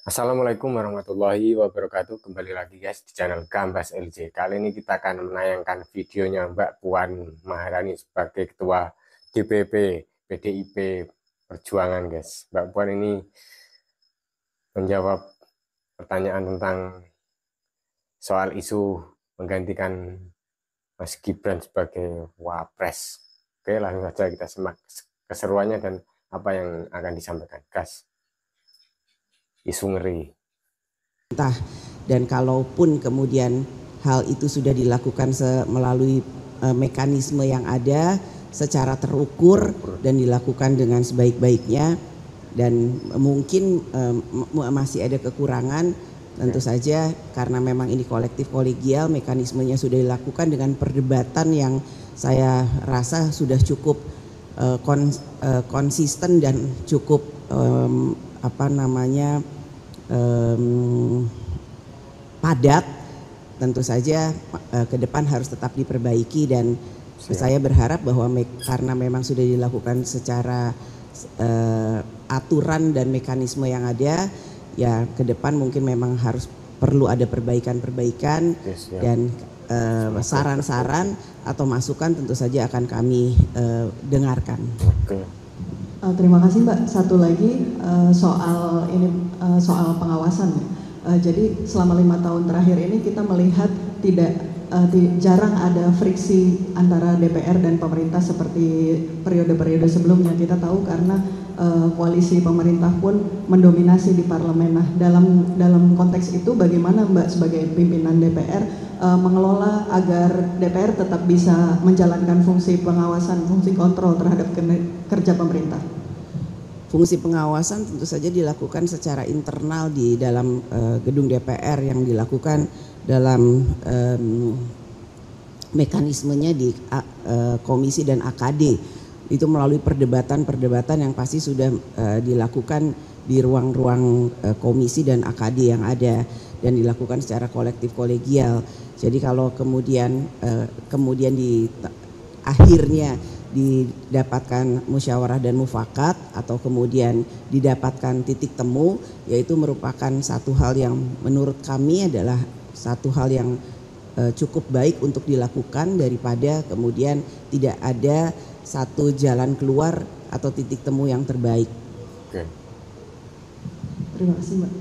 Assalamualaikum warahmatullahi wabarakatuh. Kembali lagi guys di channel Gambas LJ. Kali ini kita akan menayangkan videonya Mbak Puan Maharani sebagai Ketua DPP PDIP Perjuangan guys. Mbak Puan ini menjawab pertanyaan tentang soal isu menggantikan Mas Gibran sebagai Wapres. Oke, langsung saja kita simak keseruannya dan apa yang akan disampaikan. Gas. Isu ngeri. Dan kalaupun kemudian hal itu sudah dilakukan melalui mekanisme yang ada secara terukur dan dilakukan dengan sebaik-baiknya, dan mungkin masih ada kekurangan, tentu saja karena memang ini kolektif kolegial, mekanismenya sudah dilakukan dengan perdebatan yang saya rasa sudah cukup konsisten dan cukup padat. Tentu saja ke depan harus tetap diperbaiki, dan saya berharap bahwa karena memang sudah dilakukan secara aturan dan mekanisme yang ada, ya ke depan mungkin memang harus perlu ada perbaikan-perbaikan, dan saran-saran atau masukan tentu saja akan kami dengarkan. Terima kasih Mbak. Satu lagi soal soal pengawasan. Jadi selama 5 tahun terakhir ini kita melihat jarang ada friksi antara DPR dan pemerintah seperti periode-periode sebelumnya. Kita tahu karena koalisi pemerintah pun mendominasi di parlemen. Nah, dalam konteks itu bagaimana Mbak sebagai pimpinan DPR mengelola agar DPR tetap bisa menjalankan fungsi pengawasan, fungsi kontrol terhadap kerja pemerintah? Fungsi pengawasan tentu saja dilakukan secara internal di dalam gedung DPR, yang dilakukan dalam mekanismenya di komisi dan AKD. Itu melalui perdebatan-perdebatan yang pasti sudah dilakukan di ruang-ruang komisi dan AKD yang ada, dan dilakukan secara kolektif kolegial. Jadi kalau kemudian akhirnya didapatkan musyawarah dan mufakat, atau kemudian didapatkan titik temu, yaitu merupakan satu hal yang menurut kami adalah satu hal yang cukup baik untuk dilakukan, daripada kemudian tidak ada satu jalan keluar atau titik temu yang terbaik. Oke. Terima kasih Mbak.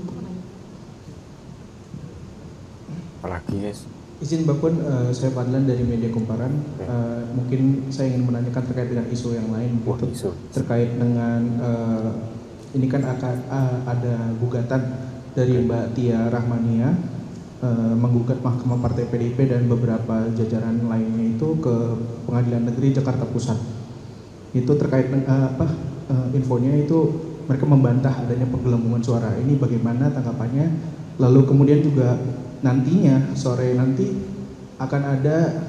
Apalagi guys? Izin Mbak Puan, saya Fadlan dari Media Kumparan. Mungkin saya ingin menanyakan terkait dengan isu yang lain, terkait dengan ini kan akan ada gugatan dari Mbak Tia Rahmania menggugat Mahkamah Partai PDIP dan beberapa jajaran lainnya itu ke Pengadilan Negeri Jakarta Pusat. Itu terkait infonya itu mereka membantah adanya penggelembungan suara. Ini bagaimana tanggapannya? Lalu kemudian juga nantinya sore nanti akan ada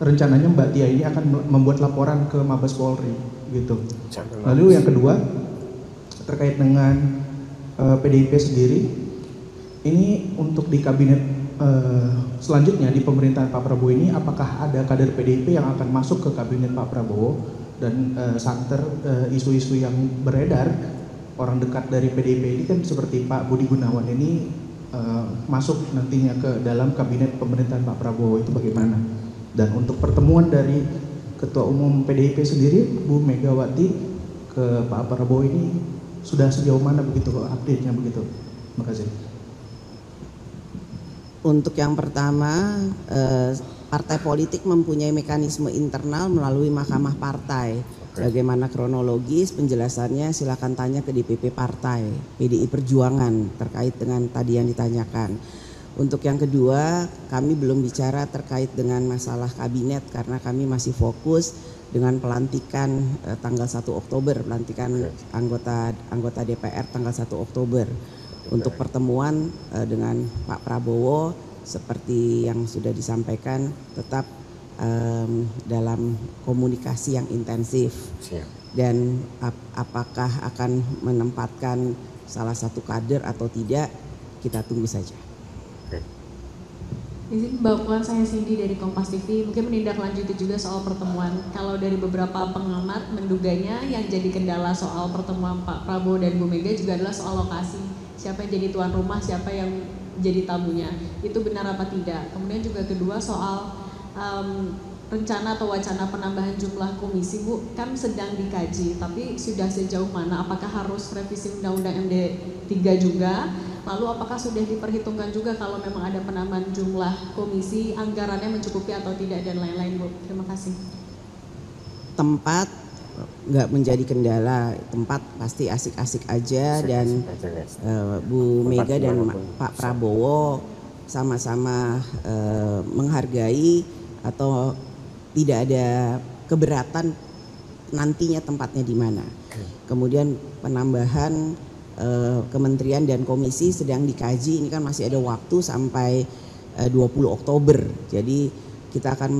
rencananya Mbak Tia ini akan membuat laporan ke Mabes Polri gitu. Lalu yang kedua terkait dengan PDIP sendiri, ini untuk di kabinet selanjutnya di pemerintahan Pak Prabowo ini, apakah ada kader PDIP yang akan masuk ke kabinet Pak Prabowo, dan santer isu-isu yang beredar orang dekat dari PDIP ini kan seperti Pak Budi Gunawan ini masuk nantinya ke dalam kabinet pemerintahan Pak Prabowo, itu bagaimana? Dan untuk pertemuan dari Ketua Umum PDIP sendiri Bu Megawati ke Pak Prabowo ini sudah sejauh mana begitu update-nya begitu? Terima kasih. Untuk yang pertama, partai politik mempunyai mekanisme internal melalui Mahkamah Partai. Bagaimana kronologis penjelasannya silakan tanya ke DPP Partai PDI Perjuangan terkait dengan tadi yang ditanyakan. Untuk yang kedua, kami belum bicara terkait dengan masalah kabinet karena kami masih fokus dengan pelantikan tanggal 1 Oktober, pelantikan anggota DPR tanggal 1 Oktober. Untuk pertemuan dengan Pak Prabowo seperti yang sudah disampaikan, tetap dalam komunikasi yang intensif. Dan apakah akan menempatkan salah satu kader atau tidak, kita tunggu saja. Izin Mbak Puan, saya Cindy dari Kompas TV. Mungkin menindaklanjuti juga soal pertemuan. Kalau dari beberapa pengamat menduganya yang jadi kendala soal pertemuan Pak Prabowo dan Bu Mega juga adalah soal lokasi. siapa yang jadi tuan rumah, siapa yang jadi tamunya. Itu benar apa tidak? Kemudian juga kedua soal rencana atau wacana penambahan jumlah komisi, Bu, kan sedang dikaji, tapi sudah sejauh mana? Apakah harus revisi Undang-Undang MD 3 juga? Lalu apakah sudah diperhitungkan juga kalau memang ada penambahan jumlah komisi, anggarannya mencukupi atau tidak, dan lain-lain, Bu? Terima kasih. Tempat nggak menjadi kendala, tempat pasti asik-asik aja, dan Bu Mega dan Pak Prabowo sama-sama menghargai atau tidak ada keberatan nantinya tempatnya di mana. Kemudian penambahan kementerian dan komisi sedang dikaji, ini kan masih ada waktu sampai 20 Oktober. Jadi kita akan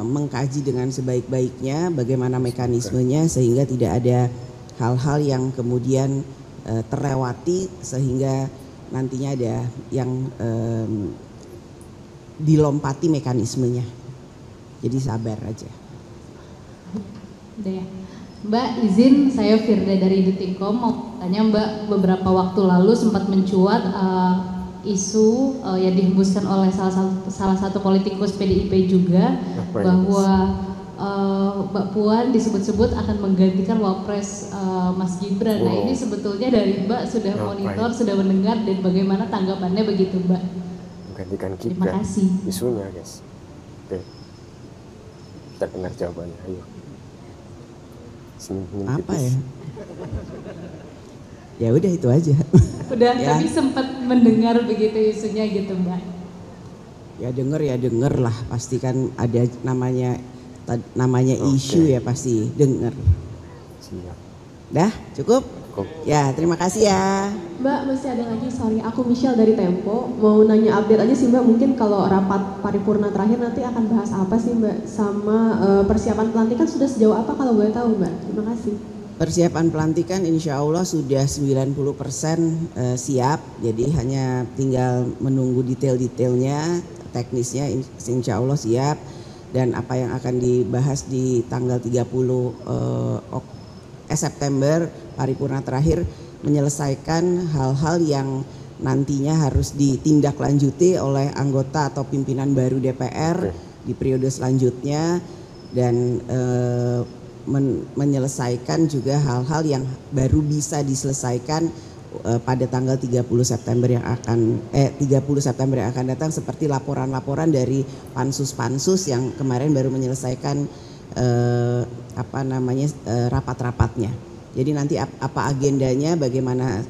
mengkaji dengan sebaik-baiknya bagaimana mekanismenya sehingga tidak ada hal-hal yang kemudian terlewati sehingga nantinya ada yang dilompati mekanismenya. Jadi sabar aja. Udah ya. Mbak, izin saya Firda dari Detikcom mau tanya Mbak, beberapa waktu lalu sempat mencuat isu yang dihembuskan oleh salah satu politikus PDIP juga bahwa Mbak Puan disebut-sebut akan menggantikan Wapres Mas Gibran. Nah, ini sebetulnya dari Mbak sudah monitor, sudah mendengar, dan bagaimana tanggapannya begitu Mbak? Menggantikan Gibran. Terima kasih. Isunya guys. Oke. Kita dengar jawabannya. Ayo. Apa ya? Ya udah itu aja. Udah, ya. Tapi sempat mendengar begitu isunya gitu Mbak. Ya denger lah, pasti kan ada namanya isu ya, pasti denger. Siap. Dah cukup? Ya terima kasih ya. Mbak, masih ada lagi, sorry, aku Michelle dari Tempo, mau nanya update aja sih Mbak, mungkin kalau rapat paripurna terakhir nanti akan bahas apa sih Mbak, sama persiapan pelantikan sudah sejauh apa kalau boleh tahu Mbak? Terima kasih. Persiapan pelantikan insya Allah sudah 90% siap, jadi hanya tinggal menunggu detail-detailnya, teknisnya insya Allah siap, dan apa yang akan dibahas di tanggal 30 September paripurna terakhir menyelesaikan hal-hal yang nantinya harus ditindaklanjuti oleh anggota atau pimpinan baru DPR di periode selanjutnya, dan menyelesaikan juga hal-hal yang baru bisa diselesaikan pada tanggal 30 September yang akan datang, seperti laporan-laporan dari pansus-pansus yang kemarin baru menyelesaikan rapat-rapatnya. Jadi nanti apa agendanya, bagaimana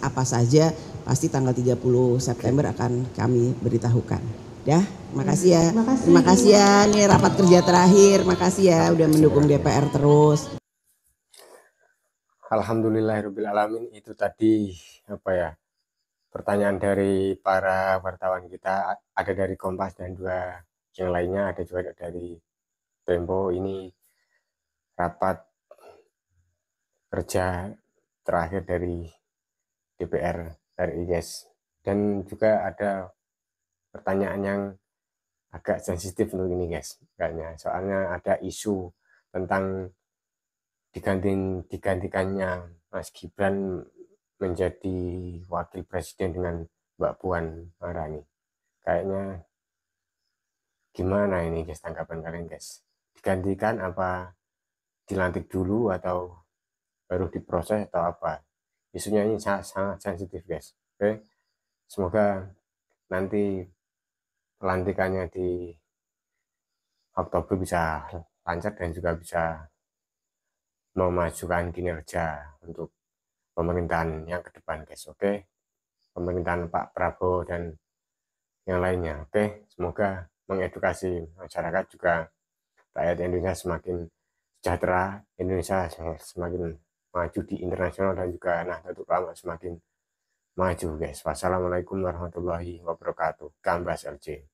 apa saja, pasti tanggal 30 September akan kami beritahukan. Ya, makasih ya. Terima kasih ya, ini rapat kerja terakhir. Makasih ya udah mendukung DPR terus. Alhamdulillahirrahmanirrahim. Itu tadi pertanyaan dari para wartawan kita, ada dari Kompas dan dua yang lainnya, ada juga dari Tempo. Ini rapat kerja terakhir dari DPR RI guys, dan juga ada pertanyaan yang agak sensitif untuk ini guys kayaknya, soalnya ada isu tentang digantikannya Mas Gibran menjadi wakil presiden dengan Mbak Puan Maharani. Kayaknya gimana ini guys tanggapan kalian guys? Digantikan apa dilantik dulu atau baru diproses atau apa? Isunya ini sangat sensitif guys. Oke, semoga nanti pelantikannya di Oktober bisa lancar dan juga bisa memajukan kinerja untuk pemerintahan yang ke depan guys. Oke, pemerintahan Pak Prabowo dan yang lainnya. Oke, semoga mengedukasi masyarakat, juga rakyat Indonesia semakin sejahtera, Indonesia semakin maju di internasional, dan juga Nahdlatul Ulama semakin maju guys. Wassalamualaikum warahmatullahi wabarakatuh. Kambas LC.